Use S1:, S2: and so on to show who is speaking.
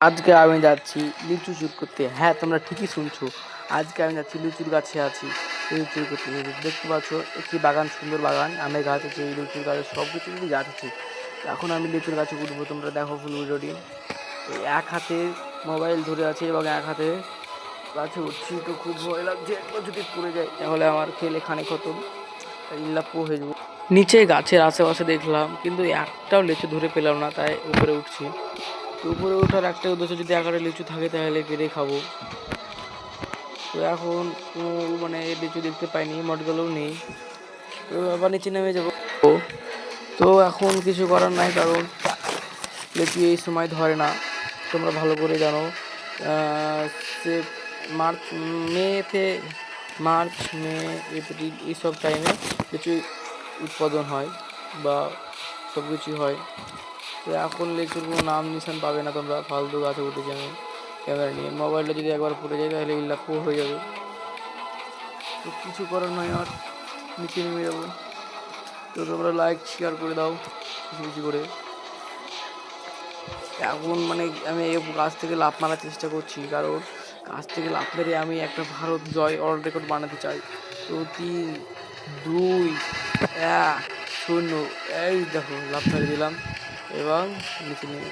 S1: আজকে আমি যাচ্ছি লিচু চুর করতে। হ্যাঁ, তোমরা ঠিকই শুনছো। আজকে আমি যাচ্ছি লিচুর গাছে আছি। লিচু চুর করতে। দেখতে পাচ্ছ একটি বাগান, সুন্দর বাগান। আমের গাছ আছে, লিচুর গাছ সব কিছুরই গাছ আছে। এখন আমি লিচুর গাছে উঠবো। তোমরা দেখো ফুল ভিডিওটি। এই এক হাতে মোবাইল ধরে আছে এবং এক হাতে গাছে উঠছি। তো খুব ভয় লাগছে। একবার যদি পড়ে যায় তাহলে আমার খেলে খানে খতম। তাই ইল্লাপ্পো হয়ে যাবো। নিচে গাছের আশেপাশে দেখলাম কিন্তু একটাও লিচু ধরে পেলাম না, তাই উপরে উঠছি। তো উপরে ওঠার একটা উদ্দেশ্য, যদি আকারে লিচু থাকে তাহলে পেরে খাবো। তো এখন কোনো মানে লিচু দেখতে পাইনি, মটগুলোও নেই। তো আবার নিচে নেমে যাবো। তো এখন কিছু করার নাই, কারণ লিচু এই সময় ধরে না, তোমরা ভালো করে জানো। সে মার্চ মেতে মার্চ মে এপ্রিল এইসব টাইমে লিচু উৎপাদন হয় বা সব কিছুই হয়। তো এখন লিচুর কোনো নাম নিশান পাবে না তোমরা, ফালতু গাছে উঠেছি আমি ক্যামেরা নিয়ে। মোবাইলটা যদি একবার পড়ে যায় তাহলে ইল্লাপ্পো হয়ে যাবে। তো কিছু করার নয়, আর নিচে নেমে যাবো। তো তোমরা লাইক শেয়ার করে দাও বেশি বেশি করে। এখন মানে আমি এই গাছ থেকে লাফ মারার চেষ্টা করছি, কারণ গাছ থেকে লাফ মেরে আমি একটা ভারত জয় ওয়ার্ল্ড রেকর্ড বানাতে চাই। তো 3, 2, 1, 0, এই দেখো লাফ মেরে দিলাম এবং নিচে নেমে